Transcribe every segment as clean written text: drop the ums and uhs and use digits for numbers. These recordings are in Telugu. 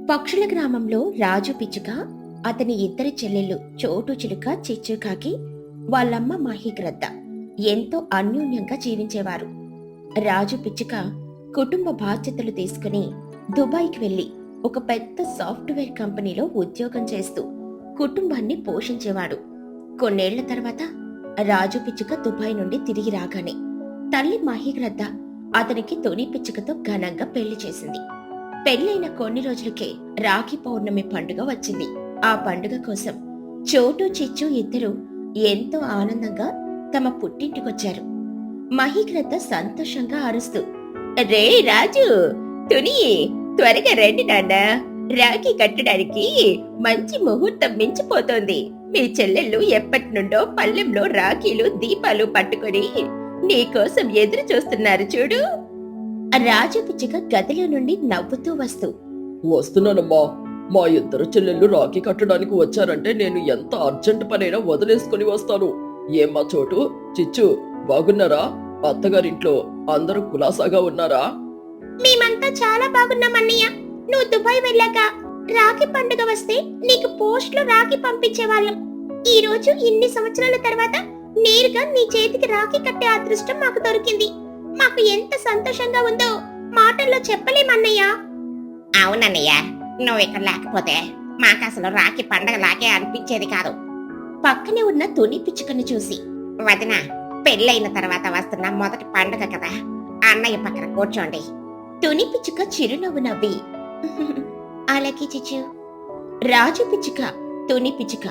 పక్షుల గ్రామంలో రాజు పిచ్చుక, అతని ఇద్దరి చెల్లెళ్ళు చోటు చిలుక, చిచ్చుకాకి, వాళ్ళమ్మ మహిగ్రద్ద ఎంతో అన్యోన్యంగా జీవించేవారు. రాజు పిచ్చుక కుటుంబ బాధ్యతలు తీసుకుని దుబాయ్కి వెళ్లి ఒక పెద్ద సాఫ్ట్వేర్ కంపెనీలో ఉద్యోగం చేస్తూ కుటుంబాన్ని పోషించేవాడు. కొన్నేళ్ల తర్వాత రాజు పిచ్చుక దుబాయ్ నుండి తిరిగి రాగానే తల్లి మహిగ్రద్ద అతనికి తొలి పిచ్చుకతో ఘనంగా పెళ్లి చేసింది. పెళ్లైన కొన్ని రోజులకే రాఖీ పౌర్ణమి పండుగ వచ్చింది. ఆ పండుగ కోసం చోటు చిచ్చు ఇద్దరు ఎంతో ఆనందంగా తమ పుట్టింటికొచ్చారు. మహిగ్రద్ద సంతోషంగా అరుస్తూ, రే రాజు, తుని, త్వరగా రండి నాన్న, రాఖీ కట్టడానికి మంచి ముహూర్తం మించిపోతోంది. మీ చెల్లెళ్ళు ఎప్పటి నుండో పల్లెంలో రాఖీలు, దీపాలు పట్టుకొని నీకోసం ఎదురు చూస్తున్నారు చూడు. రాజు పిచ్చుక గదిలో నుండి నవ్వుతూ వస్తున్నానమ్మా. మా ఇద్దరు చెల్లెళ్ళు రాఖీ కట్టడానికి వచ్చారంటే నేను ఎంత అర్జెంట్ పనైనా వదిలేసుకుని వస్తాను. ఏమ్మా చోటు, చిచ్చు, బాగున్నారా? అత్తగారింట్లో అందరూ కులాసాగా ఉన్నారా? మేమంతా చాలా బాగున్నాం అన్నయ్య. నువ్వు దుబాయ్ వెళ్ళాక రాఖీ పండుగ వస్తే నీకు పోస్ట్ లో రాఖీ పంపించేవాళ్ళం. ఈ రోజు ఇన్ని సంవత్సరాల తర్వాత నేరుగా నీ చేతికి రాఖీ కట్టే అదృష్టం మాకు దొరికింది. మాకు ఎంత సంతోషంగా ఉందో మాటల్లో చెప్పలేమన్నయ్య. అవునన్నయ్య, నువ్వు ఇక్కడ లేకపోతే మాకు అసలు రాఖీ పండగలాగే అనిపించేది కాదు. పక్కనే ఉన్న తుని పిచ్చుకని చూసి, వదిన, పెళ్ళైన తర్వాత వస్తున్న మొదటి పండగ కదా, అన్నయ్య పక్కన కూర్చోండి. తుని పిచ్చుక చిరునవ్వు నవ్వి, అలాగే చిచ్చు. రాజు పిచ్చుక, తుని పిచ్చుక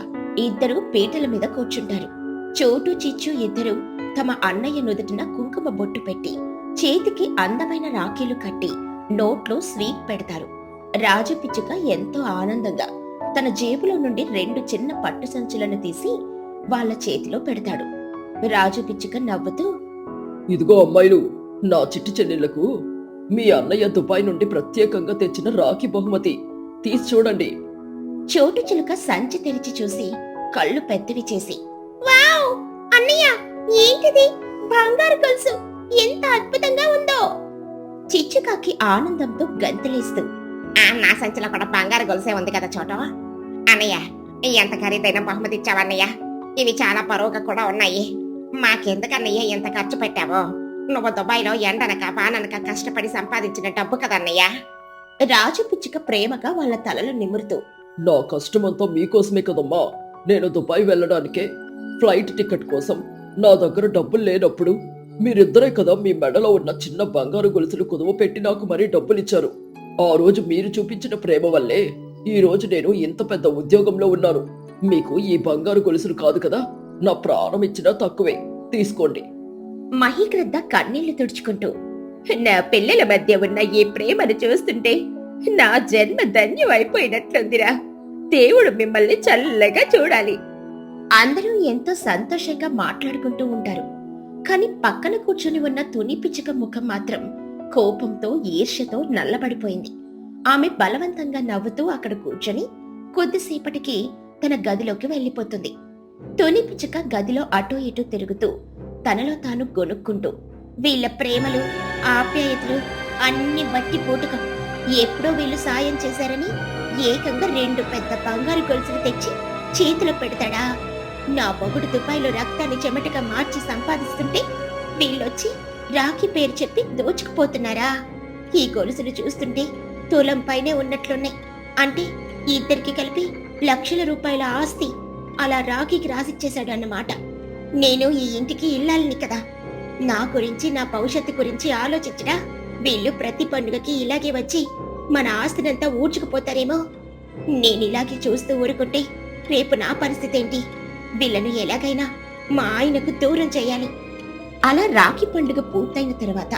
ఇద్దరు పీటల మీద కూర్చుంటారు. చోటు చిచ్చు ఇద్దరు తమ అన్నయ్య నుదుటిన కుంకుమ బొట్టు పెట్టి చేతికి అందమైన రాఖీలు కట్టి నోట్లో స్వీట్ పెడతారు. రాజు పిచ్చుక ఎంతో ఆనందంగా తన జేబులో నుండి 2 చిన్న పట్టు సంచులను తీసి వాళ్ళ చేతిలో పెడతాడు. రాజు పిచ్చుక నవ్వుతూ, ఇదిగో అమ్మాయిలు, నా చిట్టి చెల్లెళ్లకు మీ అన్నయ్య దుబాయ్ నుండి ప్రత్యేకంగా తెచ్చిన రాఖీ బహుమతి, తీసి చూడండి. చోటు చిలుక సంచి తెరిచి చూసి కళ్ళు పెద్దవి చేసి, వావ్ అన్నయ్య, ఏంటిది? బంగారు గొలుసు ఎంత అద్భుతంగా ఉందో. చిచ్చుకాకి ఆనందంతో గంతలేస్తూ, నా సంచిలో కూడా బంగారు గొలుసే ఉంది కదా చోట. అన్నయ్య, ఎంత ఖరీదైన బహుమతి ఇచ్చావన్నయ్య. ఇవి చాలా పరువుగా కూడా ఉన్నాయి. మాకెందుకన్నయ్య ఎంత ఖర్చు పెట్టావో? నువ్వు దుబాయ్లో ఎండనక వాననక కష్టపడి సంపాదించిన డబ్బు కదన్నయ్య. రాజు పిచ్చుక ప్రేమగా వాళ్ళ తలలు నిమురుతూ, నా కష్టమంతా మీకోసమే కదమ్మా. నేను దుబాయ్ వెళ్ళడానికే ఫ్లైట్ టికెట్ కోసం నా దగ్గర డబ్బులు లేనప్పుడు మీరిద్దరే కదా మీ మెడలో ఉన్న చిన్న బంగారు గొలుసులు కుదువ పెట్టి నాకు మరీ డబ్బులిచ్చారు. ఆ రోజు మీరు చూపించిన ప్రేమ వల్లే ఈ రోజు నేను ఇంత పెద్ద ఉద్యోగంలో ఉన్నాను. మీకు ఈ బంగారు గొలుసులు కాదు కదా, నా ప్రాణం ఇచ్చినా తక్కువే, తీసుకోండి. మహిగ్రద్ద కన్నీళ్లు తుడుచుకుంటూ, నా పిల్లల మధ్య ఉన్న ఈ ప్రేమను చూస్తుంటే నా జన్మ ధన్యం అయిపోయినట్లుందిరా. దేవుడు మిమ్మల్ని చల్లగా చూడాలి. అందరూ ఎంతో సంతోషంగా మాట్లాడుకుంటూ ఉంటారు. కాని పక్కన కూర్చొని ఉన్న తుని పిచ్చుక ముఖం మాత్రం కోపంతో, ఈర్ష్యతో నల్లబడిపోయింది. ఆమె బలవంతంగా నవ్వుతూ అక్కడ కూర్చొని కొద్దిసేపటికి తన గదిలోకి వెళ్లిపోతుంది. తుని పిచ్చుక గదిలో అటూ ఇటూ తిరుగుతూ తనలో తాను గొనుక్కుంటూ, వీళ్ళ ప్రేమలు, ఆప్యాయతలు అన్ని బట్టి పూటకం. ఎప్పుడో వీళ్ళు సాయం చేశారని ఏకంగా 2 పెద్ద బంగారు గొలుసులు తెచ్చి చేతిలో పెడతాడా? నా మొగుడు దుబాయ్లో రక్తాన్ని చెమటగా మార్చి సంపాదిస్తుంటే వీళ్ళొచ్చి రాఖీ పేరు చెప్పి దోచుకుపోతున్నారా? ఈ గొలుసులు చూస్తుంటే తులం పైనే ఉన్నట్లున్నాయి. అంటే ఇద్దరికి కలిపి లక్షల రూపాయల ఆస్తి అలా రాఖీకి రాసిచ్చేశాడు అన్నమాట. నేను ఈ ఇంటికి ఇల్లాలని కదా, నా గురించి, నా భవిష్యత్తు గురించి ఆలోచించడా? వీళ్ళు ప్రతి పండుగకి ఇలాగే వచ్చి మన ఆస్తినంతా ఊడ్చుకుపోతారేమో. నేనిలాగే చూస్తూ ఊరుకుంటే రేపు నా పరిస్థితి ఏంటి? వీళ్ళను ఎలాగైనా మా ఆయనకు దూరం చేయాలి. అలా రాఖీ పండుగ పూర్తయిన తర్వాత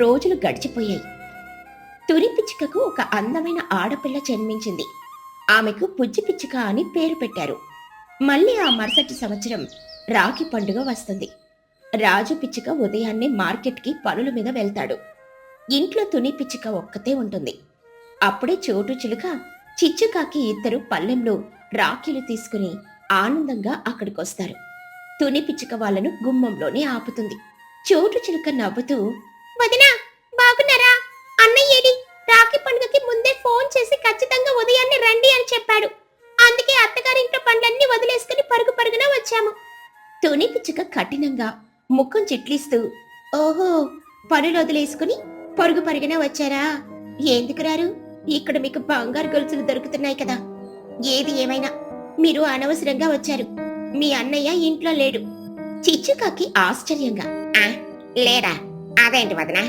రోజులు గడిచిపోయాయి. తురి పిచ్చుకకు ఒక అందమైన ఆడపిల్ల జన్మించింది. ఆమెకు బుజ్జి పిచ్చుక అని పేరు పెట్టారు. మళ్ళీ ఆ మరుసటి సంవత్సరం రాఖీ పండుగ వస్తుంది. రాజు పిచ్చుక ఉదయాన్నే మార్కెట్కి పనుల మీద వెళ్తాడు. ఇంట్లో తుని పిచ్చుక ఒక్కతే ఉంటుంది. అప్పుడే చోటు చిలుక, చిచ్చుకాకి ఇద్దరు పల్లెంలో రాఖీలు తీసుకుని ఆనందంగా అక్కడికొస్తారు. తుని పిచ్చుక వాళ్ళను గుమ్మంలోనే ఆపుతుంది. చోటు చిలుక నవ్వుతూ, వదినా, బాగున్నారా? అన్నయ్యేడి? రాఖీ పండుగకి ముందే ఫోన్ చేసి ఖచ్చితంగా చెప్పాడు. అందుకే అత్తగారింట్లో పనులన్నీ వదిలేసుకుని పరుగు పరుగున వచ్చాము. తుని పిచ్చుక కఠినంగా ముఖం చిట్లిస్తూ, ఓహో, పనులు వదిలేసుకుని పరుగు పరుగున వచ్చారా? ఎందుకు రారు? ఇక్కడ మీకు బంగారు గొలుసులు దొరుకుతున్నాయి కదా. ఏది ఏమైనా మీరు అనవసరంగా వచ్చారు. మీ అన్నయ్య ఇంట్లో లేడు. చిచ్చుకాకి ఆశ్చర్యంగా, ఆ లేడా? అదేంటి వదిన,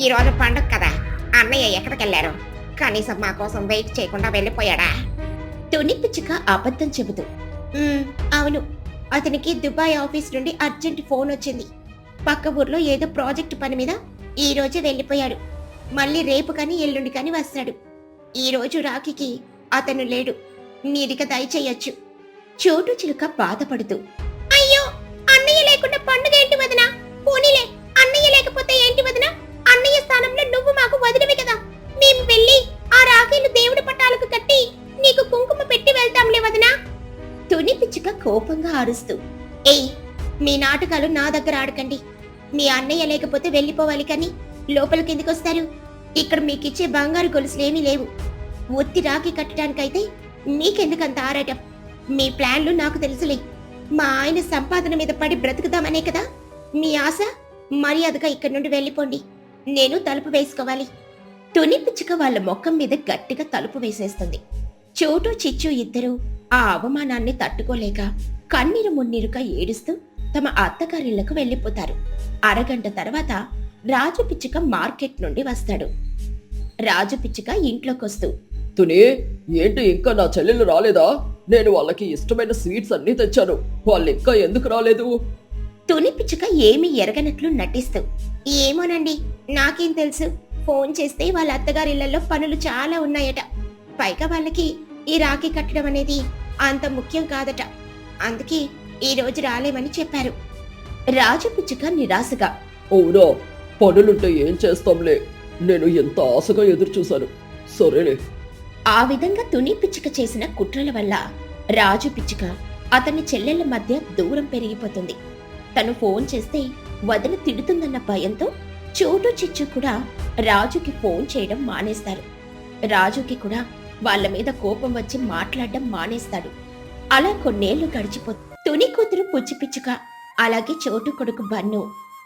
ఈ రోజు పండుగ కదా, అన్నయ్య ఎక్కడికెళ్లారు? కనీసం మా కోసం వెయిట్ చేయకుండా వెళ్ళిపోయాడా? తుని పిచ్చుక అబద్ధం చెబుతూ, అవును, అతనికి దుబాయ్ ఆఫీస్ నుండి అర్జెంట్ ఫోన్ వచ్చింది. పక్క ఊర్లో ఏదో ప్రాజెక్టు పని మీద ఈ రోజే వెళ్ళిపోయాడు. మళ్ళీ రేపు కానీ ఎల్లుండి కానీ వస్తాడు. ఈ రోజు రాఖీకి అతను లేడు. మీరిక దయచేయొచ్చు. చోటు చిలుక బాధపడుతూ, అయ్యో, అన్నయ్య లేకుండా పండుగ ఏంటి వదిన? పోనీలే, అన్నయ్య లేకపోతే ఏంటి వదిన? అన్నయ్య స్థానంలో నువ్వు మాకు వదినవి కదా. మేము వెళ్ళి ఆ రాఖీలు దేవుడి పటాలకు కట్టి నీకు కుంకుమ పెట్టి వెళ్తాంలే వదినా. తుని పిచ్చుక కోపంగా అరుస్తూ, ఏయ్, మీ నాటకాలు నా దగ్గర ఆడకండి. మీ అన్నయ్య లేకపోతే వెళ్ళిపోవాలి కానీ లోపలికి ఎందుకు వస్తారు? ఇక్కడ మీకిచ్చే బంగారు గొలుసులేమీ లేవు. ఒత్తి రాఖీ కట్టడానికైతే మీకెందుకంత ఆరాటం? మీ ప్లాన్లు నాకు తెలుసులే. మా ఆయన సంపాదన మీద పడి బ్రతుకుదామనే కదా మీ ఆశ. మర్యాదగా ఇక్కడి నుండి వెళ్ళిపోండి. నేను తలుపు వేసుకోవాలి. తుని పిచ్చుక వాళ్ళ మొక్కం మీద గట్టిగా తలుపు వేసేస్తుంది. చోటు చిచ్చు ఇద్దరూ ఆ అవమానాన్ని తట్టుకోలేక కన్నీరు మున్నీరుగా ఏడుస్తూ తమ అత్తగారిళ్లకు వెళ్లిపోతారు. అరగంట తర్వాత రాజు పిచ్చుక మార్కెట్ నుండి వస్తాడు. రాజు పిచ్చుక ఇంట్లోకొస్తూ, తుని, ఏంటి ఇంకా నా చెల్లెలు రాలేదా? నేను వాళ్ళకి ఇష్టమైన స్వీట్స్ అన్నీ తెచ్చాను. వాళ్ళు ఇంకా ఎందుకు రాలేదు? తుని పిచ్చుక ఏమీ ఎరగనట్లు నటిస్తూ, ఏమోనండి, నాకేం తెలుసు. ఫోన్ చేస్తే వాళ్ళ అత్తగారిళ్లలో పనులు చాలా ఉన్నాయట. పైగా వాళ్ళకి ఈ రాఖీ కట్టడం అనేది అంత ముఖ్యం కాదట. అందుకే ఈ రోజు రాలేమని చెప్పారు. రాజు పిచ్చుక నిరాశగా, అవునా, పనులుంటే ఏం చేస్తాంలే. నేను ఎంత ఆశగా ఎదురు చూశాను. సరేలే. ఆ విధంగా తుని పిచ్చుక చేసిన కుట్రల వల్ల రాజు పిచ్చుక అతని చెల్లెళ్ల మధ్య దూరం పెరిగిపోతుంది. తను ఫోన్ చేస్తే వదిన తిడుతుందన్న భయంతో చోటు చిచ్చు కూడా రాజుకి ఫోన్ చేయడం మానేస్తారు. రాజుకి కూడా వాళ్ళ మీద కోపం వచ్చి మాట్లాడడం మానేస్తాడు. అలా కొన్నేళ్లు గడిచిపోతుంది. తుని కూతురు పుచ్చి పిచ్చుక, అలాగే చోటు కొడుకు బన్ను,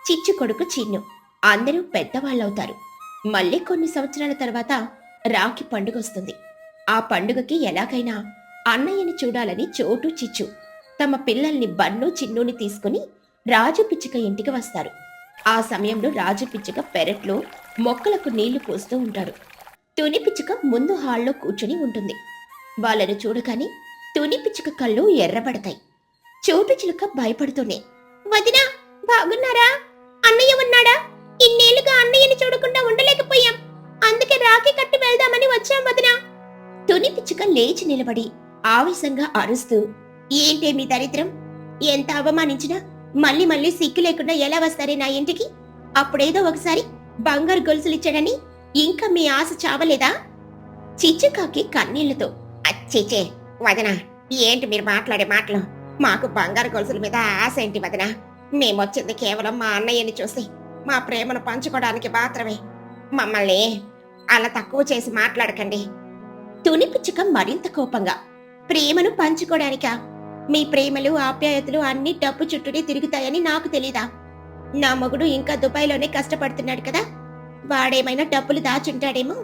చిచ్చు కొడుకు చిన్ను అందరూ పెద్దవాళ్ళవుతారు. మళ్ళీ కొన్ని సంవత్సరాల తర్వాత రాఖీ పండుగ వస్తుంది. ఆ పండుగకి ఎలాగైనా అన్నయ్యని చూడాలని చోటు చిచ్చు తమ పిల్లల్ని బన్ను చిన్నుని తీసుకుని రాజు పిచ్చుక ఇంటికి వస్తారు. ఆ సమయంలో రాజు పిచ్చుక పెరట్లో మొక్కలకు నీళ్లు పోస్తూ ఉంటాడు. తుని పిచ్చుక ముందు హాల్లో కూర్చుని ఉంటుంది. వాళ్ళను చూడగానే తుని పిచ్చుక కళ్ళు ఎర్రబడతాయి. చోటు చిలుక భయపడుతూనే, వదినా, బాగున్నారా? అన్నయ్య ఉన్నాడా? ఇన్నేళ్లుగా అన్నయ్యని చూడకుండా ఉండలేకపోయాం. అందుకే రాఖీ కట్టి వెళ్దామని వచ్చాం వదినా. తుని పిచ్చుక లేచి నిలబడి ఆవేశంగా అరుస్తూ, ఏంటే మీ దరిద్రం? ఎంత అవమానించినా మళ్ళీ మళ్ళీ సిగ్గు లేకుండా ఎలా వస్తారే నా ఇంటికి? అప్పుడేదో ఒకసారి బంగారు గొలుసులిచ్చాడని ఇంకా మీ ఆశ చావలేదా? చిచ్చుకాకి కన్నీళ్లతో, అచ్చేచే వదినా, ఏంటి మీరు మాట్లాడే మాటలు? మాకు బంగారు గొలుసుల మీద ఆశ ఏంటి వదినా? మేమొచ్చింది కేవలం మా అన్నయ్యని చూసి మా ప్రేమను పంచుకోవడానికి మాత్రమే. మమ్మల్ని అలా తక్కువ చేసి మాట్లాడకండి. తుని పిచ్చుక మరింత కోపంగా, ప్రేమను పంచుకోడానికా? మీ ప్రేమలు ఆప్యాయతలు అన్ని డబ్బు చుట్టూనే తిరుగుతాయని నాకు తెలీదా? నా మొగుడు ఇంకా దుబాయ్లోనే కష్టపడుతున్నాడు కదా. వాడేమైనా డబ్బులు దాచుంటాడేమో.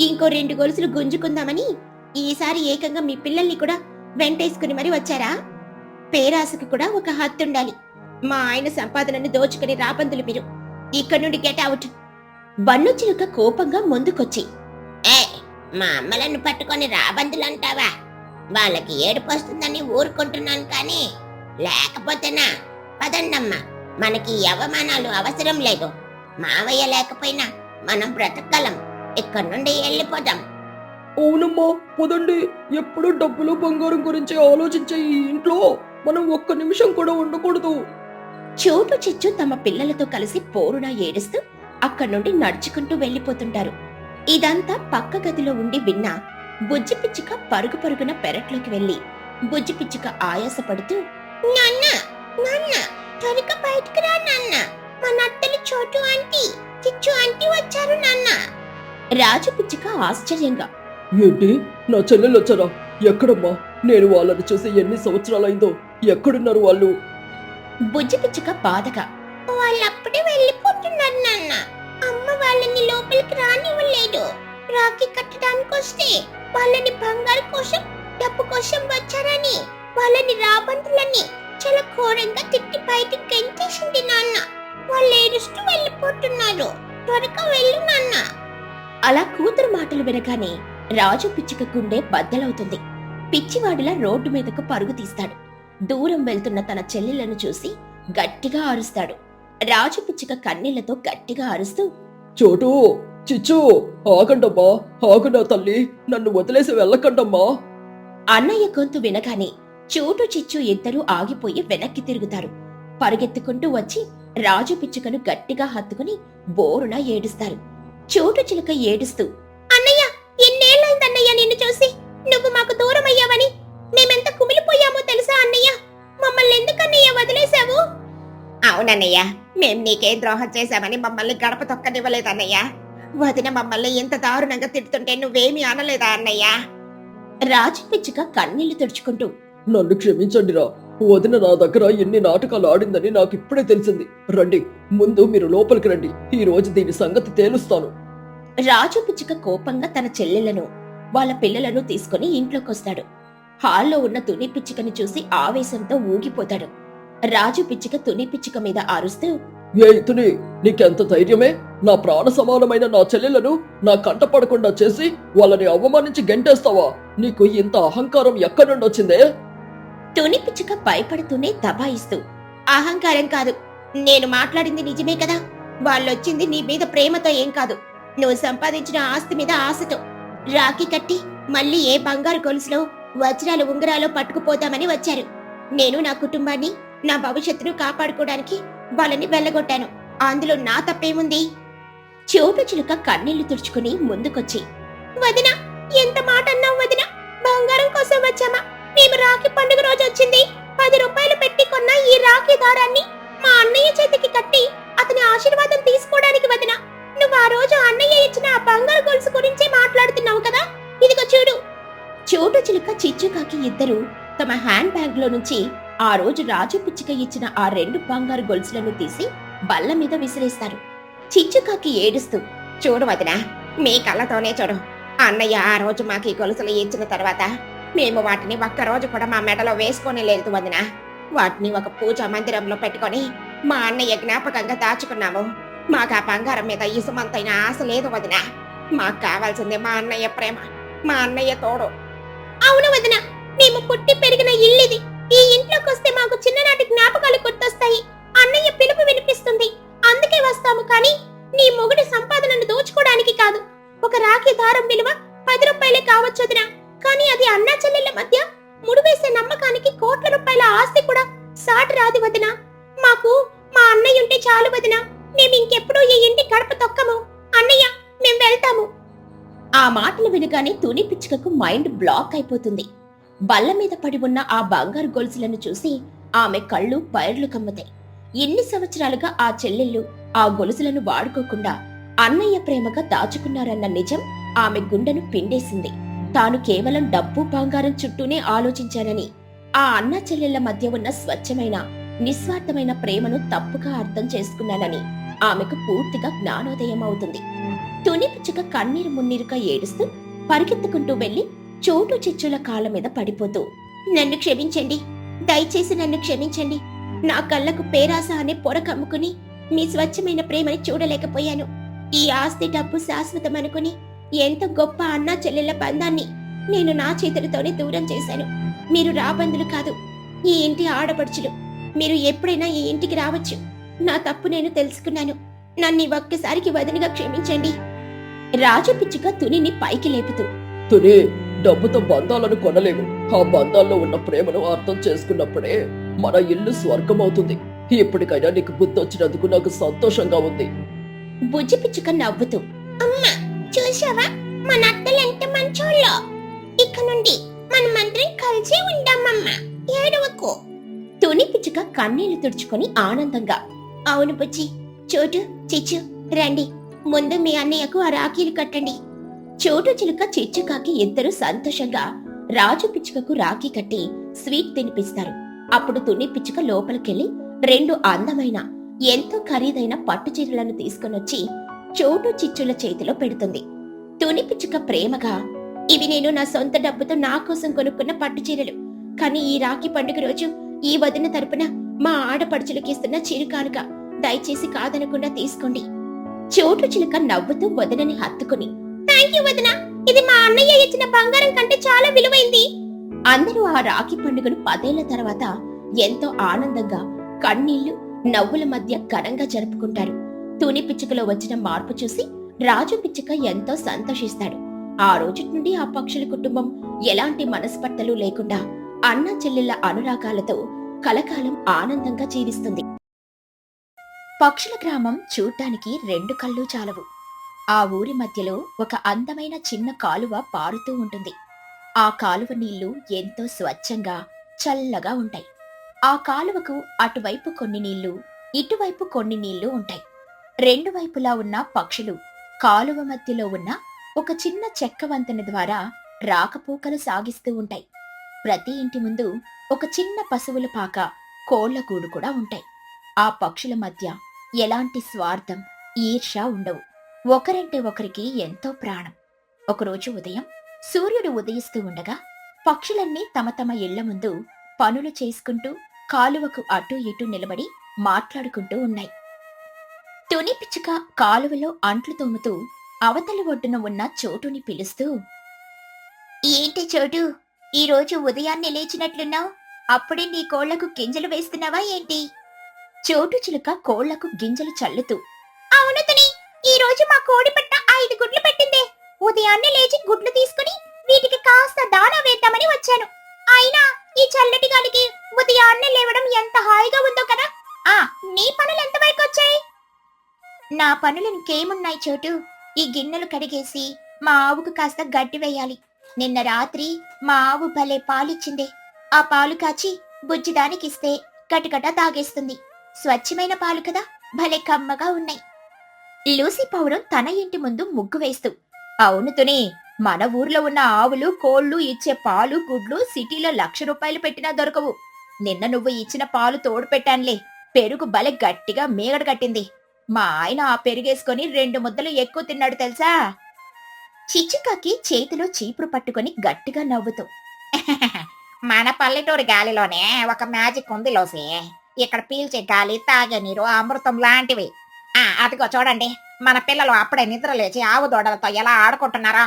ఇంకో 2 గొలుసులు గుంజుకుందామని ఈసారి ఏకంగా మీ పిల్లల్ని కూడా వెంటేసుకుని మరి వచ్చారా? పేరాశకు కూడా ఒక హద్దుండాలి. మా ఆయన సంపాదనను దోచుకుని రాబందులు మీరు. ఇక్కడి నుండి గెట్ అవుట్. బన్ను చిలుక కోపంగా ముందుకొచ్చి, ఏ, మా అమ్మలను పట్టుకొని రాబందులంటావా? వాళ్ళకి ఏడుపు వస్తుందని ఊరుకుంటున్నాను కానీ లేకపోతేనా? పదండమ్మా, మనకి ఈ అవమానాలు అవసరం లేదు. మావయ్య లేకపోయినా మనం బ్రతకగలం. ఇక్కడి నుండి వెళ్ళిపోదాం. అవునమ్మా, పదండి. ఎప్పుడు డబ్బులు బంగారం గురించి ఆలోచించే ఈ ఇంట్లో మనం ఒక్క నిమిషం కూడా ఉండకూడదు. చోటు చిచ్చు తమ పిల్లలతో కలిసి పోరున ఏడుస్తూ అక్కడి నుండి నడుచుకుంటూ వెళ్లిపోతుంటారు. ఇదంతా పక్క గదిలో ఉండి విన్న బుజ్జి పిచ్చుక పరుగు పరుగున పెరట్లోకి వెళ్లి బుజ్జి పిచ్చుక ఆయాసపడుతూ, నాన్న, నాన్న, త్వరగా బయటికి రా నాన్న. మన అత్తలు చోటు ఆంటీ, చిచ్చు ఆంటీ వచ్చారు నాన్న. రాజు పిచ్చుక ఆశ్చర్యంగా, ఏంటి, నా చెల్లెలు వచ్చారా? ఎక్కడమ్మా? నేను వాళ్ళని చూసి ఎన్ని సంవత్సరాలైందో. ఎక్కడున్నారు వాళ్ళు? బుజ్జి పిచ్చుక బాధగా, వాళ్ళప్పుడే వెళ్ళిపోతున్నారు నాన్న. అమ్మ వాళ్ళని లోపలికి రానివ్వలేదు. రాఖీ కట్టడానికి వస్తే వాళ్ళని బంగారు కోసం డబ్బు కోసం వచ్చారని వాళ్ళని రాబందులని చాలా ఘోరంగా తిట్టి బయటికి గెంటేసింది నాన్న. వాళ్ళు ఏడుస్తూ వెళ్ళిపోతున్నారు. త్వరగా వెళ్ళు నాన్న. అలా కూతురు మాటలు వినగానే రాజు పిచ్చుక గుండె బద్దలవుతుంది. పిచ్చివాడిలా రోడ్డు మీదకు పరుగు తీస్తాడు. దూరం వెళ్తున్న తన చెల్లెలను చూసి గట్టిగా అరుస్తాడు. రాజు పిచ్చుక కన్నీళ్లతో గట్టిగా అరుస్తూ, చోటు, చిచ్చు, ఆగండమ్మా, ఆగు నా తల్లి, నన్ను వదిలేసి వెళ్ళకండమ్మా. అన్నయ్య గొంతు వినగానే చోటు చిచ్చు ఇద్దరూ ఆగిపోయి వెనక్కి తిరుగుతారు. పరుగెత్తుకుంటూ వచ్చి రాజు పిచ్చుకను గట్టిగా హత్తుకుని బోరున ఏడుస్తారు. చోటు చిలుక ఏడుస్తూ, అన్నయ్య, ఎన్నేళ్ళైందన్నయ్య నిన్ను చూసి. నువ్వు మాకు దూరం అయ్యావని మేమెంత కుమిలిపోయామో తెలుసా అన్నయ్య? మమ్మల్ని ఎందుకన్నయ్య వదిలేశావు? అవునన్నయ్య, మేం నీకేం ద్రోహం చేశామని మమ్మల్ని గడప తొక్కనివ్వలేదన్నయ్య. వదిన మమ్మల్ని ఇంత దారుణంగా తిడుతుంటే నువ్వేమీ అనలేదా అన్నయ్య? రాజు పిచ్చుక కన్నీళ్లు తుడుచుకుంటూ, నన్ను క్షమించండిరా. వదిన నా దగ్గర ఎన్ని నాటకాలు ఆడిందని నాకు ఇప్పుడే తెలిసింది. రండి, ముందు మీరు లోపలికి రండి. ఈ రోజు దీని సంగతి తేలుస్తాను. రాజు పిచ్చుక కోపంగా తన చెల్లెళ్లను వాళ్ళ పిల్లలను తీసుకుని ఇంట్లోకొస్తాడు. హాల్లో ఉన్న తుని పిచ్చుకని చూసి ఆవేశంతో ఊగిపోతాడు. రాజు పిచ్చుక తుని పిచ్చుక మీద అరుస్తూ, ఏ ఇతుని, నీకెంత ధైర్యమే? నా ప్రాణ సమానమైన నా చెల్లెలను నా కంట పడకుండా చేసి వాళ్ళని అవమానించి గెంటేస్తావా? నీకు ఇంత అహంకారం ఎక్కడి నుండి వచ్చిందే? తుని పిచ్చుక భయపడుతూనే దబాయిస్తూ, అహంకారం కాదు, నేను మాట్లాడింది నిజమే కదా. వాళ్ళొచ్చింది నీ మీద ప్రేమతో ఏం కాదు, నువ్వు సంపాదించిన ఆస్తి మీద ఆశతో. రాఖీ కట్టి మళ్ళీ ఏ బంగారు గొలుసులో వజ్రాలు ఉంగరాలు పట్టుకుపోతామని వచ్చారు. నేను నా కుటుంబాన్ని, నా భవిష్యత్తును కాపాడుకోవడానికి వాళ్ళని వెళ్ళగొట్టాను. అందులో నా తప్పేముంది? చోటు చిలుక కన్నీళ్లు తుడుచుకుని ముందుకొచ్చి, వదిన, ఎంత మాట అన్నావు వదిన? బంగారం కోసం వచ్చామా? మేము రాఖీ పండుగ రోజు వచ్చింది 10 రూపాయలు పెట్టి కొన్న ఈ రాఖీ దారాన్ని మా అన్నయ్య చేతికి కట్టి అతని ఆశీర్వాదం తీసుకోవడానికి వదిన. నువ్వు ఆ రోజు అన్నయ్య ఇచ్చిన ఆ బంగారు గొలుసు గురించి మాట్లాడుతున్నావు కదా, ఇదిగో చూడు. చోటు చిలుక చిచ్చుకాకి ఇద్దరు తమ హ్యాండ్ బ్యాగ్ లో నుంచి ఆ రోజు రాజు పిచ్చుక ఇచ్చిన ఆ 2 బంగారు గొలుసులను తీసి బల్ల మీద విసిరేస్తారు. చిచ్చుకాకి ఏడుస్తూ, చూడు వదిన, మీ కళ్ళతోనే చూడు. అన్నయ్య ఆ రోజు మాకు ఈ గొలుసులు ఇచ్చిన తర్వాత మేము వాటిని ఒక్కరోజు కూడా మా మెడలో వేసుకొని లేదు వదిన. వాటిని ఒక పూజా మందిరంలో పెట్టుకొని మా అన్నయ్య జ్ఞాపకంగా దాచుకున్నాము. మాకు ఆ బంగారం మీద ఇసుమంతైన ఆశ లేదు వదిన. మాకు కావాల్సింది మా అన్నయ్య ప్రేమ, మా అన్నయ్య తోడు. అవును వదిన, మేము పుట్టి పెరిగిన ఇల్లిది. ఈ ఇంట్లోకి వస్తే మాకు చిన్ననాటి జ్ఞాపకాలు గుర్తొస్తాయి. అన్నయ్య పిలుపు వినిపిస్తుంది, అందుకే వస్తాము. కానీ నీ మొగుడి సంపాదనను దోచుకోవడానికి కాదు. ఒక రాఖీ దారం విలువ 10 రూపాయలే కావచ్చు వదిన, కానీ అది అన్నా చెల్లెళ్ళ మధ్య ముడివేసే నమ్మకానికి కోట్ల రూపాయల ఆస్తి కూడా సాటి రాదు వదిన. మాకు మా అన్నయ్య ఉంటే చాలు వదిన. మేము ఇంకెప్పుడూ ఈ ఇంటి గడప తొక్కము. అన్నయ్య, మేం వెళ్తాము. ఆ మాటలు వినగానే తుని పిచ్చుకకు మైండ్ బ్లాక్ అయిపోతుంది. బల్ల మీద పడి ఉన్న ఆ బంగారు గొలుసులను చూసి ఆమె కళ్ళు బయర్లు కమ్ముతాయి. ఎన్ని సంవత్సరాలుగా ఆ చెల్లెళ్ళు ఆ గొలుసులను వాడుకోకుండా అన్నయ్య ప్రేమగా దాచుకున్నారన్న నిజం ఆమె గుండెను పిండేసింది. తాను కేవలం డబ్బు బంగారం చుట్టూనే ఆలోచించానని, ఆ అన్న చెల్లెళ్ల మధ్య ఉన్న స్వచ్ఛమైన నిస్వార్థమైన ప్రేమను తప్పుగా అర్థం చేసుకున్నానని ఆమెకు పూర్తిగా జ్ఞానోదయం అవుతుంది. తుని పిచ్చుక కన్నీరు మున్నీరుగా ఏడుస్తూ పరిగెత్తుకుంటూ వెళ్లి చోటు చిచ్చుల కాళ్ళ మీద పడిపోతూ, నన్ను క్షమించండి, దయచేసి నన్ను క్షమించండి. నా కళ్ళకు పేరాస అనే పొర కమ్ముకుని మీ స్వచ్ఛమైన ప్రేమని చూడలేకపోయాను. ఈ ఆస్తి డబ్బు శాశ్వతం అనుకుని ఎంతో గొప్ప అన్నా చెల్లెళ్ల బంధాన్ని నేను నా చేతులతోనే దూరం చేశాను. మీరు రాబందులు కాదు, ఈ ఇంటి ఆడపడుచులు. మీరు ఎప్పుడైనా ఈ ఇంటికి రావచ్చు. నా తప్పు నేను తెలుసుకున్నాను. నన్ను ఒక్కసారికి వదినగా క్షమించండి. రాజు పిచ్చుక తునిని పైకి లేపుతూ, తుని, డబ్బుతో బంధాలను కొనలేము. ఆ బంధాల్లో ఉన్న ప్రేమను అర్థం చేసుకున్నప్పుడే మన ఇల్లు స్వర్గం అవుతుంది. ఎప్పటికైనా నీకు బుద్ధి వచ్చినందుకు నాకు సంతోషంగా ఉంది. బుజ్జి పిచ్చుక నవ్వుతూ, అమ్మా, చూసావా మన అత్తలు ఎంత మంచోళ్ళో. ఇక నుండి మనమందరం కలిసి ఉందామమ్మా, ఏడవకు. తుని పిచ్చుక కన్నీళ్లు తుడుచుకొని ఆనందంగా, అవును బుజ్జి, చోటు, చిచ్చు, రండి, ముందు మీ అన్నయ్యకు ఆ రాఖీలు కట్టండి. చోటు చిలుక చిచ్చుకాకి ఇద్దరు సంతోషంగా రాజు పిచ్చుకకు రాఖీ కట్టి స్వీట్ తినిపిస్తారు. అప్పుడు తుని పిచ్చుక లోపలికెళ్లి 2 అందమైన ఎంతో ఖరీదైన పట్టు చీరలను తీసుకొనొచ్చి చోటు చిచ్చుల చేతిలో పెడుతుంది. తుని పిచ్చుక ప్రేమగా, ఇవి నేను నా సొంత డబ్బుతో నా కోసం కొనుక్కున్న పట్టు చీరలు. కానీ ఈ రాఖీ పండుగ రోజు ఈ వదిన తరపున మా ఆడపడుచులకిస్తున్న చిరుకానుక, దయచేసి కాదనకుండా తీసుకోండి. చోటు చిలుక నవ్వుతూ వదినని హత్తుకుని, థ్యాంక్ యూ వదిన, ఇది మా అన్నయ్య ఇచ్చిన బంగారం కంటే చాలా విలువైంది. అందరూ ఆ రాఖీ పండుగను 10 ఏళ్ల తర్వాత ఎంతో ఆనందంగా కన్నీళ్లు నవ్వుల మధ్య ఘనంగా జరుపుకుంటారు. తుని పిచ్చుకలో వచ్చిన మార్పు చూసి రాజు పిచ్చుక ఎంతో సంతోషిస్తాడు. ఆ రోజు నుండి ఆ పక్షుల కుటుంబం ఎలాంటి మనస్పర్ధలు లేకుండా అన్న చెల్లెళ్ల అనురాగాలతో కలకాలం ఆనందంగా జీవిస్తుంది. పక్షుల గ్రామం చూడ్డానికి 2 కళ్ళు చాలవు. ఆ ఊరి మధ్యలో ఒక అందమైన చిన్న కాలువ పారుతూ ఉంటుంది. ఆ కాలువ నీళ్లు ఎంతో స్వచ్ఛంగా చల్లగా ఉంటాయి. ఆ కాలువకు అటువైపు కొన్ని నీళ్లు, ఇటువైపు కొన్ని నీళ్లు ఉంటాయి. 2 వైపులా ఉన్న పక్షులు కాలువ మధ్యలో ఉన్న ఒక చిన్న చెక్క వంతెన ద్వారా రాకపోకలు సాగిస్తూ ఉంటాయి. ప్రతి ఇంటి ముందు ఒక చిన్న పశువుల పాక, కోళ్ల గూడు కూడా ఉంటాయి. ఆ పక్షుల మధ్య ఎలాంటి స్వార్థం, ఈర్ష్య ఉండవు. ఒకరంటే ఒకరికి ఎంతో ప్రాణం. ఒకరోజు ఉదయం సూర్యుడు ఉదయిస్తూ ఉండగా పక్షులన్నీ తమ తమ ఇళ్ల ముందు పనులు చేసుకుంటూ కాలువకు అటూ ఇటూ నిలబడి మాట్లాడుకుంటూ ఉన్నాయి. తుని పిచ్చుక కాలువలో అంట్లు తోముతూ అవతలి ఒడ్డున ఉన్న చోటుని పిలుస్తూ, ఏంటి చోటు, ఈరోజు ఉదయాన్నే లేచినట్లున్నావు? అప్పుడే నీ కోళ్లకు గింజలు వేస్తున్నావా ఏంటి? చోటు చిలుక కోళ్లకు గింజలు చల్లుతూ, అవును తుని, ఈ రోజు మా కోడి పెట్ట 5 గుడ్లు పెట్టిందే. ఉదయాన్నే లేచి గుడ్లు తీసుకుని వీటికి కాస్త దానా వేద్దామని వచ్చాను. అయినా ఈ చల్లటి గాలికి ఉదయాన్నే లేవడం ఎంత హాయిగా ఉందో కదా. నీ పనులు ఎంతవరకు వచ్చాయి? నా పనులు ఇంకేమున్నాయి చోటు, ఈ గిన్నెలు కడిగేసి మా ఆవుకు కాస్త గడ్డి వేయాలి. నిన్న రాత్రి మా ఆవు భలే పాలిచ్చిందే. ఆ పాలు కాచి బుజ్జిదానికిస్తే గటగట తాగేస్తుంది. స్వచ్ఛమైన పాలు కదా, భలే కమ్మగా ఉన్నాయి. లూసీ పౌరం తన ఇంటి ముందు ముగ్గు వేస్తూ, అవును తుని, మన ఊర్లో ఉన్న ఆవులు కోళ్లు ఇచ్చే పాలు గుడ్లు సిటీలో 1,00,000 రూపాయలు పెట్టినా దొరకవు. నిన్న నువ్వు ఇచ్చిన పాలు తోడు పెట్టానులే, పెరుగు భలే గట్టిగా మీగడ కట్టింది. మా ఆయన ఆ పెరుగేసుకొని 2 ముద్దలు ఎక్కువ తిన్నాడు తెలుసా? చిచ్చుకాకి చేతిలో చీపురు పట్టుకొని గట్టిగా నవ్వుతూ, మన పల్లెటూరి గాలిలోనే ఒక మ్యాజిక్ ఉంది లోసి. ఇక్కడ పీల్చే గాలి, తాగే నీరు అమృతం లాంటివి. అదిగో చూడండి, మన పిల్లలు అప్పుడే నిద్ర లేచి ఆవు దూడలతో ఎలా ఆడుకుంటున్నారా.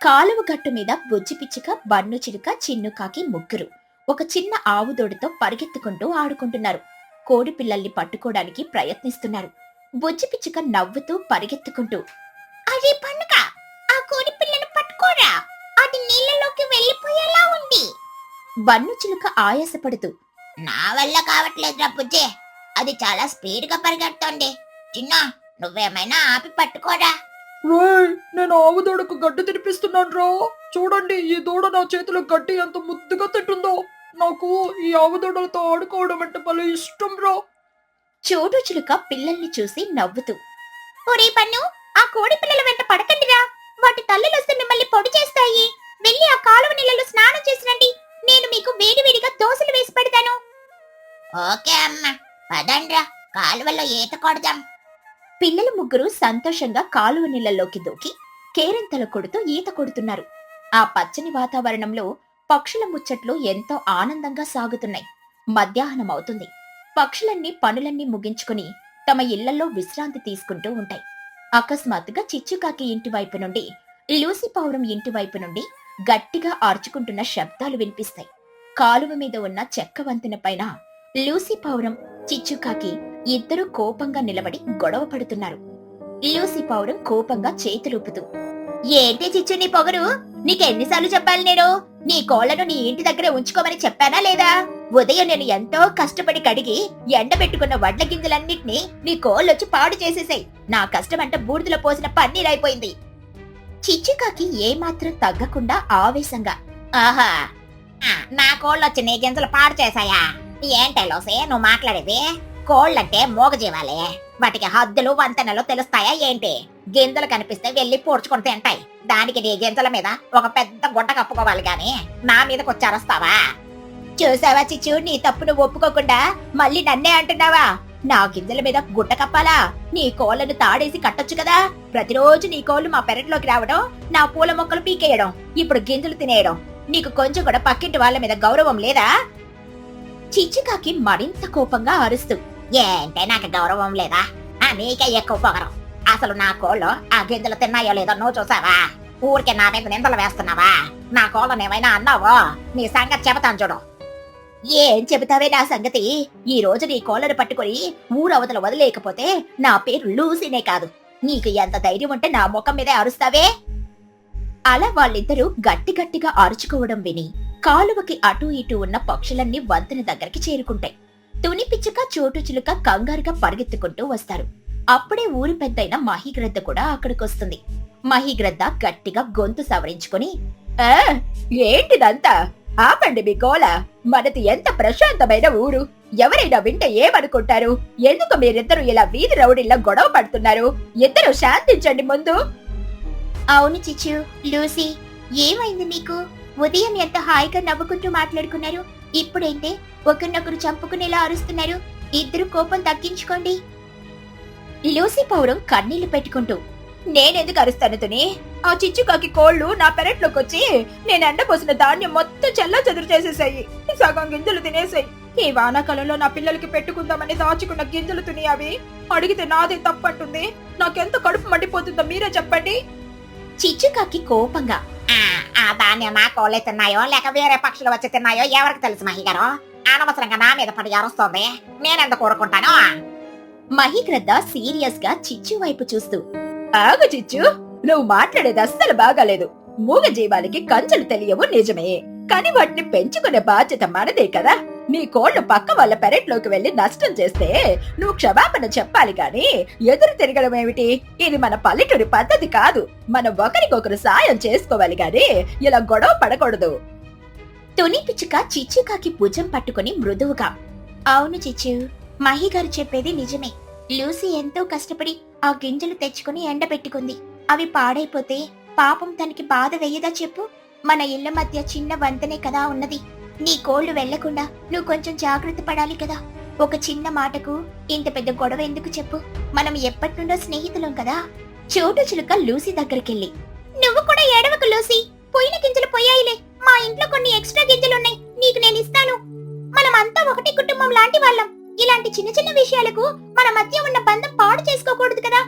కాలువ గట్టు మీద బుజ్జి పిచ్చుక, బన్ను చిలుక, చిన్నుకాకి ముగ్గురు ఒక చిన్న ఆవు దూడతో పరిగెత్తుకుంటూ ఆడుకుంటున్నారు. కోడి పిల్లల్ని పట్టుకోవడానికి ప్రయత్నిస్తున్నారు. బుజ్జి పిచ్చుక నవ్వుతూ పరిగెత్తుకుంటూ, అరే పండుగ, ఆ కోడి పిల్లను పట్టుకోరా, అది నీళ్ళలోకి వెళ్ళిపోయేలా ఉంది. బన్ను చిలుక ఆయాసపడుతూ, నా వల్ల కావట్లేదురా బుజ్జి, అది చాలా స్పీడ్ గా పరిగెడుతోంది. చిన్న, నువ్వేమైనా ఆపి పట్టుకోరా. రేయ్, నేను ఆవు దూడకు గడ్డి తినిపిస్తున్నాను రా. చూడండి, ఈ దూడ నా చేతిలో గడ్డి ఎంత ముద్దుగా తింటుందో. నాకు ఈ ఆవు దూడలతో ఆడుకోవడం అంటే భలే ఇష్టం రా. చోటు చిలుక పిల్లల్ని చూసి నవ్వుతూ, ఒరే పన్ను, ఆ కోడి పిల్లల వెంట పడకండిరా, వాటి తల్లులొస్తే మిమ్మల్ని పొడి చేస్తాయి. వెళ్ళి ఆ కాలువ నీళ్ళలో స్నానం చేసిరండి, నేను మీకు వేడివేడిగా దోశలు వేసి పెడతాను. ఓకే అమ్మ, పదండ్రా, కాలువలో ఈత కొడదాం. పిల్లలు ముగ్గురు సంతోషంగా కాలువ నీళ్ళలోకి దూకి కేరింతలు కొడుతూ ఈత కొడుతున్నారు. ఆ పచ్చని వాతావరణంలో పక్షుల ముచ్చట్లు ఎంతో ఆనందంగా సాగుతున్నాయి. మధ్యాహ్నం అవుతుంది. పక్షులన్నీ పనులన్నీ ముగించుకుని తమ ఇళ్లలో విశ్రాంతి తీసుకుంటూ ఉంటాయి. అకస్మాత్తుగా చిచ్చుకాకి ఇంటివైపు నుండి, లూసీ పౌరం ఇంటివైపు నుండి గట్టిగా ఆర్చుకుంటున్న శబ్దాలు వినిపిస్తాయి. కాలువ మీద ఉన్న చెక్క వంతెన పైన లూసీ పౌరం, చిచ్చుకాకి ఇద్దరూ కోపంగా నిలబడి గొడవ పడుతున్నారు. లూసీ పౌరం కోపంగా చేతులూపుతూ, ఏంటి చిచ్చు నీ పొగరు? నీకెన్నిసార్లు చెప్పాలి నేను? నీ కోళ్లను నీ ఇంటి దగ్గరే ఉంచుకోమని చెప్పానా లేదా? ఉదయం నేను ఎంతో కష్టపడి కడిగి ఎండబెట్టుకున్న వడ్ల గింజలన్నిటినీ నీ కోళ్ళొచ్చి పాడు చేసేసాయి. నా కష్టమంట బూడిదలో పోసిన పన్నీరైపోయింది. చిచ్చుకాకి ఏమాత్రం తగ్గకుండా ఆవేశంగా, ఆహా, నా కోళ్ళొచ్చి నీ గింజలు పాడు చేశాయా? ఏంటే లోసే నువ్వు మాట్లాడేది? కోళ్ళంటే మోగజీవాలే, వాటికి హద్దులు వంతెనలు తెలుస్తాయా ఏంటి? గింజలు కనిపిస్తే వెళ్లి పూడ్చుకొని తింటాయి. దానికి నీ గింజల మీద ఒక పెద్ద గుడ్డ కప్పుకోవాలి గాని నా మీదకి వచ్చి అరస్తావా? చూసావా చిచ్చు, నీ తప్పు నువ్వు ఒప్పుకోకుండా మళ్ళీ నన్నే అంటున్నావా? నా గింజల మీద గుడ్డ కప్పాలా? నీ కోళ్లను తాడేసి కట్టొచ్చు కదా. ప్రతిరోజు నీ కోళ్లు మా పెరట్లోకి రావడం, నా పూల మొక్కలు పీకేయడం, ఇప్పుడు గింజలు తినేయడం. నీకు కొంచెం కూడా పక్కింటి వాళ్ళ మీద గౌరవం లేదా? చిచ్చుకాకి మరింత కోపంగా అరుస్తూ, ఏంటే నాకు గౌరవం లేదా? నీకే ఎక్కువ పొగరం. అసలు నా కోళ్ళు ఆ గింజలు తిన్నాయో లేదో నువ్వు చూసావా? ఊరికే నా మీద నిందలు వేస్తున్నావా? నా కోళ్ళని ఏమైనా అన్నావో నీ సంగతి చెబుతాను చూడు. ఏం చెబుతావే నా సంగతి? ఈ రోజు నీ కోళ్ళను పట్టుకుని ఊరవతల వదిలేకపోతే నా పేరు లూసీనే కాదు. నీకు ఎంత ధైర్యం ఉంటే నా ముఖం మీదే అరుస్తావే? అలా వాళ్ళిద్దరూ గట్టి గట్టిగా అరుచుకోవడం విని కాలువకి అటూ ఇటూ ఉన్న పక్షులన్నీ వంతెన దగ్గరికి చేరుకుంటాయి. తుని పిచ్చుక, చోటు చిలుక కంగారుగా పరిగెత్తుకుంటూ వస్తారు. అప్పుడే ఊరి పెద్దయిన మహిగ్రద్ద కూడా అక్కడికొస్తుంది. మహిగ్రద్ద గట్టిగా గొంతు సవరించుకుని, ఏంటిదంతా? ఆపండి మీ గోల. మనది ఎంత ప్రశాంతమైన ఊరు. ఎవరైనా వింటే ఏమనుకుంటారు? ఎందుకు మీరిద్దరు ఇలా వీధి రౌడీల్లో గొడవ పడుతున్నారు? ఇద్దరు శాంతించండి ముందు. అవును చిచ్చు, లూసీ, ఏమైంది మీకు? ఉదయం ఎంత హాయిగా నవ్వుకుంటూ మాట్లాడుకున్నారు, ఇప్పుడైతే ఒకరినొకరు చంపుకునేలా అరుస్తున్నారు. ఇద్దరు కోపం తగ్గించుకోండి. లూసీ పౌరం కన్నీళ్లు పెట్టుకుంటూ, నేనెందుకు అరుస్తాను తుని? ఆ చిచ్చుకాకి కోళ్లు నా పెరట్లోకి వచ్చి నేను ఎండపోసిన ధాన్యం మొత్తం చెల్లా చెదురు చేసేసాయి. సగం గింజలు తినేసాయి. ఈ వానాకాలంలో నా పిల్లలకి పెట్టుకుందామని దాచుకున్న గింజలు తుని అవి. అడిగితే నాదే తప్పంటుంది. నాకెంత కడుపు మండిపోతుందో మీరే చెప్పండి. చిచ్చుకాకి కోపంగా, ఆ ధాన్యం నా కోళ్ళే తిన్నాయో లేక వేరే పక్షులు వచ్చి తిన్నాయో ఎవరికి తెలుసు మహిగారు? అనవసరంగా నా మీద పడి అరుస్తోంది. నేనెందుకు కోరుకుంటాను? మహిగ్రద్ద సీరియస్ గా చిచ్చు వైపు చూస్తూ, ఆగు చిచ్చు, నువ్వు మాట్లాడేది అస్సలు బాగాలేదు. మూగ జీవానికి కంచెలు తెలియవు నిజమే, కానీ వాటిని పెంచుకునే బాధ్యత మనదే కదా. నీ కోళ్లు పక్క వాళ్ళ పెరట్లోకి వెళ్లి నష్టం చేస్తే నువ్వు క్షమాపణ చెప్పాలి గాని ఎదురు తిరగడం ఏమిటి? ఇది మన పల్లెటూరి పద్ధతి కాదు. మనం ఒకరికొకరు సాయం చేసుకోవాలి గాని ఇలా గొడవ పడకూడదు. తుని పిచ్చుక చిచ్చుకాకి భుజం పట్టుకుని మృదువుగా, అవును చిచ్చు, మహిగారు చెప్పేది నిజమే. లూసీ ఎంతో కష్టపడి ఆ గింజలు తెచ్చుకుని ఎండబెట్టుకుంది. అవి పాడైపోతే పాపం తనకి బాధ వెయ్యదా చెప్పు? మన ఇళ్ల మధ్య చిన్న వంతెనే కదా ఉన్నది. నీ కోళ్లు వెళ్లకుండా నువ్వు కొంచెం జాగ్రత్త పడాలి కదా. ఒక చిన్న మాటకు ఇంత పెద్ద గొడవ ఎందుకు చెప్పు? మనం ఎప్పటి నుండో స్నేహితులం కదా. చోటు చిలుక లూసీ దగ్గరికెళ్ళి, నువ్వు కూడా ఏడవకు లూసీ, పోయిన గింజలు పోయాయిలే. మా ఇంట్లో కొన్ని ఎక్స్ట్రా గింజలున్నాయి, నీకు నేను ఇస్తాను. మనమంతా ఒకటి కుటుంబం లాంటి వాళ్ళం. ఇలాంటి చిన్న చిన్న విషయాలకు మన మధ్య ఉన్న బంధం పాడు చేసుకోకూడదు కదా.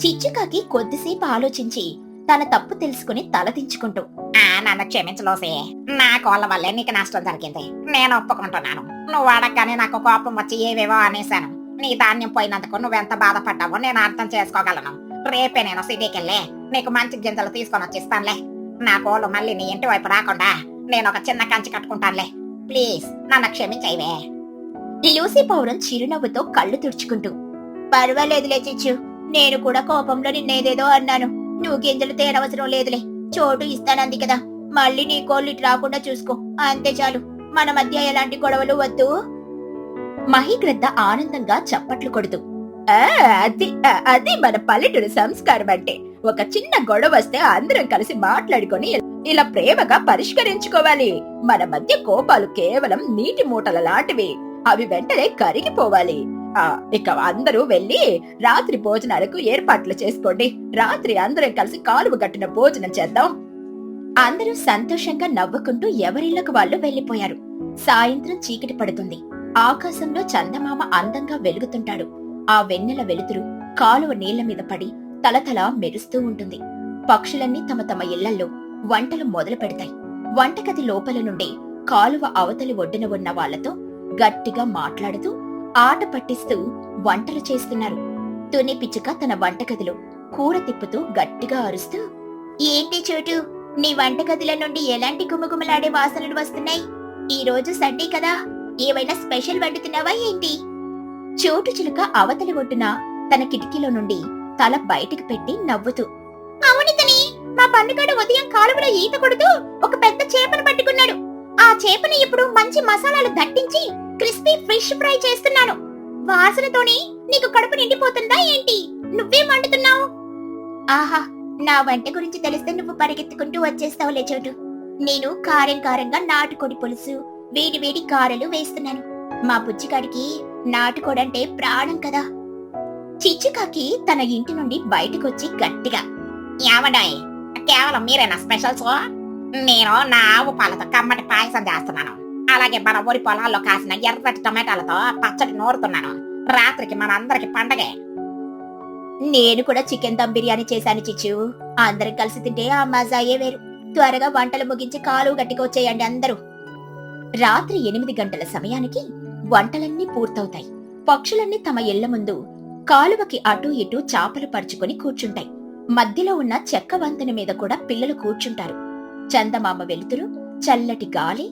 చిచ్చుకాకి కొద్దిసేపు ఆలోచించి తన తప్పు తెలుసుకుని తలదించుకుంటూ, నన్ను క్షమించలోసే, నా కోళ్ళ వల్లే నీకు నష్టం జరిగింది. నేను ఒప్పుకుంటున్నాను. నువ్వు అడగగానే నాకు కోపం వచ్చి ఏవేవో అనేశాను. నీ ధాన్యం పోయినందుకు నువ్వెంత బాధపడ్డావో నేను అర్థం చేసుకోగలను. రేపే నేను సిటీకెళ్ళి నీకు మంచి గింజలు తీసుకొని వచ్చి ఇస్తానులే. నా కోళ్ళు మళ్ళీ నీ ఇంటి వైపు రాకుండా నేను ఒక చిన్న కంచి కట్టుకుంటానులే. ప్లీజ్ నన్ను క్షమించైవే. లూసీ పౌరం చిరునవ్వుతో కళ్ళు తుడుచుకుంటూ, పర్వాలేదులే చిచ్చు, నేను కూడా కోపంలో నిన్నేదేదో అన్నాను. నువ్వు గింజలు తేనవసరం లేదులే, చోటు ఇస్తానంది కదా. మళ్ళీ నీ కోళ్ళు ఇటు రాకుండా చూసుకో, అంతే చాలు. మన మధ్య ఎలాంటి గొడవలు వద్దు. మహిగ్రద్ద ఆనందంగా చప్పట్లు కొడుతూ, అది మన పల్లెటూరు సంస్కారం అంటే. ఒక చిన్న గొడవ వస్తే అందరం కలిసి మాట్లాడుకొని ఇలా ప్రేమగా పరిష్కరించుకోవాలి. మన మధ్య కోపాలు కేవలం నీటి మూటల లాంటివి. అవి వెంటనే కరిగిపోవాలి. ఇక అందరూ వెళ్లి రాత్రి భోజనాలకు ఏర్పాట్లు చేసుకోండి. రాత్రి అందరం కలిసి కాలువ గట్టిన భోజనం చేద్దాం. అందరూ సంతోషంగా నవ్వుకుంటూ ఎవరిళ్లకు వాళ్ళు వెళ్లిపోయారు. సాయంత్రం చీకటి పడుతుంది. ఆకాశంలో చందమామ అందంగా వెలుగుతుంటాడు. ఆ వెన్నెల వెలుతురు కాలువ నీళ్ల మీద పడి తలతల మెరుస్తూ ఉంటుంది. పక్షులన్నీ తమ తమ ఇళ్లల్లో వంటలు మొదలు పెడతాయి. వంటగది లోపల నుండి కాలువ అవతలి ఒడ్డున ఉన్న వాళ్లతో గట్టిగా మాట్లాడుతూ ఆట పట్టిస్తూ వంటలు చేస్తున్నారు. తుని పిచ్చుక తన వంటగదిలో కూర తిప్పుతూ గట్టిగా అరుస్తూ, ఏంటి చోటు, నీ వంటగదిల నుండి ఎలాంటి గుమగుమలాడే వాసనలు వస్తున్నాయి? ఈ రోజు సండే కదా, ఏవైనా స్పెషల్ వండుతున్నావా ఏంటి? చోటు చిలుక అవతలి ఒడ్డున తన కిటికీలో నుండి తల బయటికి పెట్టి నవ్వుతూ, అవును తని, మా పండుగడు ఉదయం కాలువలో ఈత కొడుతూ ఒక పెద్ద చేపను పట్టుకున్నాడు. ఆ చేపని ఇప్పుడు మంచి మసాలాలు దట్టించి క్రిస్పీ ఫిష్ ఫ్రై చేస్తున్నాను. వాసనతోనే నీకు కడుపు నిండిపోతుందా ఏంటి? నువ్వేం వండుతున్నావు? ఆహా, నా వంట గురించి తెలిస్తే నువ్వు పరిగెత్తుకుంటూ వచ్చేస్తావులే చోటు. నేను కారంగా నాటుకోడి పులుసు, వేడి వేడి కారలు వేస్తున్నాను. మా బుజ్జిగాడికి నాటుకోడంటే ప్రాణం కదా. చిచ్చుకాకి తన ఇంటి నుండి బయటకొచ్చి గట్టిగా, ఏమండాయి, కేవలం మీరేనా స్పెషల్స్? నేను నా ఆవు పాలతో కమ్మటి పాయసం చేస్తున్నాను. అలాగే మన ఊరి పొలాల్లో కాసిన ఎర్రటి టమాటాలతో పచ్చడి నూరుతున్నాను. రాత్రికి మన అందరికి పండగే. నేను కూడా చికెన్ దమ్ బిర్యానీ చేశాను చిచ్చు. అందరం కలిసి తింటే ఆ మజాయే వేరు. త్వరగా వంటలు ముగించి కాలు గట్టికొచ్చేయండి అందరూ. రాత్రి 8 గంటల సమయానికి వంటలన్నీ పూర్తవుతాయి. పక్షులన్నీ తమ ఇళ్ల ముందు కాలువకి అటూ ఇటూ చాపలు పరుచుకొని కూర్చుంటాయి. మధ్యలో ఉన్న చెక్క వంతెన మీద కూడా పిల్లలు కూర్చుంటారు. చందమామ వెలుతురు, చల్లటి గాలి,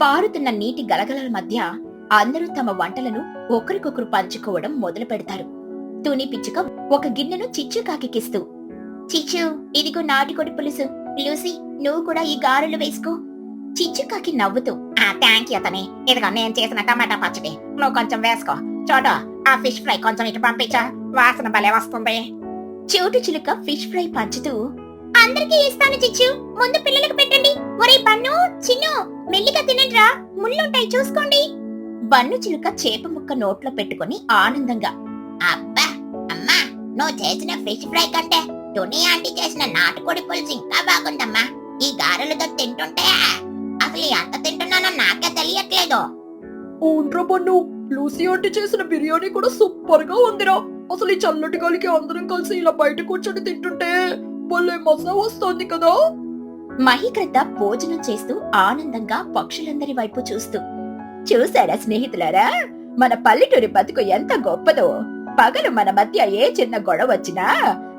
పారుతున్న నీటి గలగలల మధ్య అందరూ తమ వంటలను ఒకరికొకరు పంచుకోవడం మొదలు పెడతారు. తుని పిచ్చుక ఒక గిన్నెను చిచ్చుకాకికిస్తూ, చిచ్చు, ఇదిగో నాటుకోడి పులుసు. లూసీ, నువ్వు కూడా ఈ గారెలు వేసుకో. చిచ్చుకాకి నవ్వుతూ, థ్యాంక్ యూ అతని. ఇదిగో నేను చేసిన టమాటా పచ్చడి నువ్వు కొంచెం వేసుకో. చోటు, ఆ ఫిష్ ఫ్రై కొంచెం ఇటు పంపించా, వాసన భలే వస్తుంది. చోటు చిలుక ఫిష్ ఫ్రై పంచుతూ, అందరికీ ఇస్తాను చిచ్చు, ముందు పిల్లలకు పెట్టండి. ఒరే బన్ను, చిన్ను, మెల్లిగా తినండిరా, ముళ్ళుంటాయి చూసుకోండి. బన్ను చిలుక చేప ముక్క నోట్లో పెట్టుకుని ఆనందంగా, అబ్బా అమ్మా, నువ్వు చేసిన ఫిష్ ఫ్రై కంటే టుని ఆంటీ చేసిన నాటుకోడి పులుసు ఇంకా బాగుందమ్మా. ఈ గారెలతో తింటుంటే అసలు ఎంత తింటున్నానో నాకే తెలియట్లేదు. ఊండ్రా బన్ను, లూసీ ఆంటీ చేసిన బిర్యానీ కూడా సూపర్ గా ఉందిరా. అసలు ఈ చల్లటి గాలికి అందరం కలిసి ఇలా బయట కూర్చొని తింటుంటే భలే మజా వస్తోంది కదా. మహిగ్రద్ద భోజనం చేస్తూ ఆనందంగా పక్షులందరి వైపు చూస్తూ, చూసారా స్నేహితులారా, మన పల్లెటూరి బతుకు ఎంత గొప్పదో. పగలు మన మధ్య ఏ చిన్న గొడవ వచ్చినా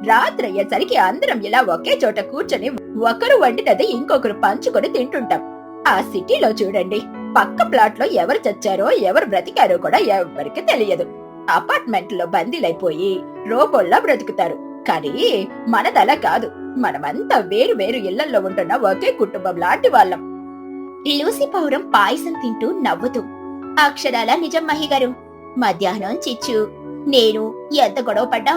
రాత్రి అయ్యేసరికి అందరం ఇలా ఒకే చోట కూర్చొని ఒకరు వండినది ఇంకొకరు పంచుకొని తింటుంటాం. ఆ సిటీలో చూడండి, పక్క ప్లాట్ లో ఎవరు చచ్చారో ఎవరు బ్రతికారో కూడా ఎవరికి తెలియదు. అపార్ట్మెంట్ లో బందీలైపోయి రోబోల్లా బ్రతుకుతారు. కానీ మనదలా కాదు, మనమంతా వేరు వేరు ఇళ్లల్లో ఉంటున్న ఒకే కుటుంబం లాంటి వాళ్ళం. లూసీ పౌరం పాయసం తింటూ నవ్వుతూ, అక్షరాల నిజం మహిగారు. మధ్యాహ్నం చిచ్చు, నేను ఎంత గొడవ పడ్డా,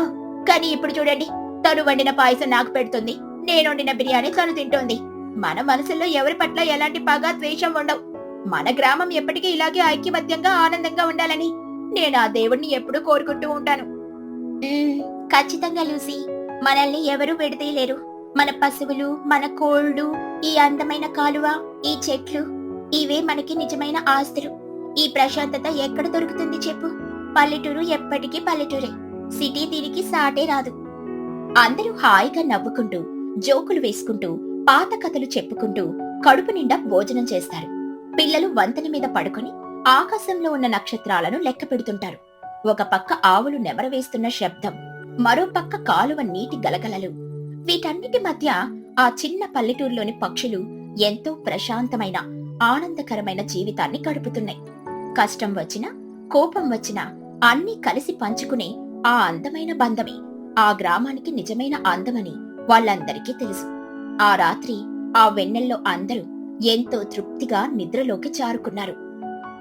కానీ ఇప్పుడు చూడండి, తను వండిన పాయసం నాకు పెడుతుంది, నేను వండిన బిర్యానీ తను తింటోంది. మన మనసులో ఎవరి పట్ల ఎలాంటి పగ, ద్వేషం ఉండవు. మన గ్రామం ఎప్పటికీ ఇలాగే ఐక్యమత్యంగా ఆనందంగా ఉండాలని నేను ఆ దేవుణ్ణి ఎప్పుడూ కోరుకుంటూ ఉంటాను. ఖచ్చితంగా లూసీ, మనల్ని ఎవరూ విడదీయలేరు. మన పశువులు, మన కోళ్లు, ఈ అందమైన కాలువ, ఈ చెట్లు, ఇవే మనకి నిజమైన ఆస్తులు. ఈ ప్రశాంతత ఎక్కడ దొరుకుతుంది చెప్పు? పల్లెటూరు ఎప్పటికీ పల్లెటూరే. సిటీ దీనికి సాటే రాదు. అందరూ హాయిగా నవ్వుకుంటూ, జోకులు వేసుకుంటూ, పాత కథలు చెప్పుకుంటూ కడుపు నిండా భోజనం చేస్తారు. పిల్లలు వంతెన మీద పడుకొని ఆకాశంలో ఉన్న నక్షత్రాలను లెక్క పెడుతుంటారు. ఒక పక్క ఆవులు నెమరవేస్తున్న శబ్దం, మరో పక్క కాలువ నీటి గలగలలు. వీటన్నిటి మధ్య ఆ చిన్న పల్లెటూరులోని పక్షులు ఎంతో ప్రశాంతమైన, ఆనందకరమైన జీవితాన్ని గడుపుతున్నాయి. కష్టం వచ్చినా, కోపం వచ్చినా అన్నీ కలిసి పంచుకునే ఆ అందమైన బంధమే ఆ గ్రామానికి నిజమైన అందమని వాళ్ళందరికీ తెలుసు. ఆ రాత్రి ఆ వెన్నెల్లో అందరూ ఎంతో తృప్తిగా నిద్రలోకి జారుకున్నారు.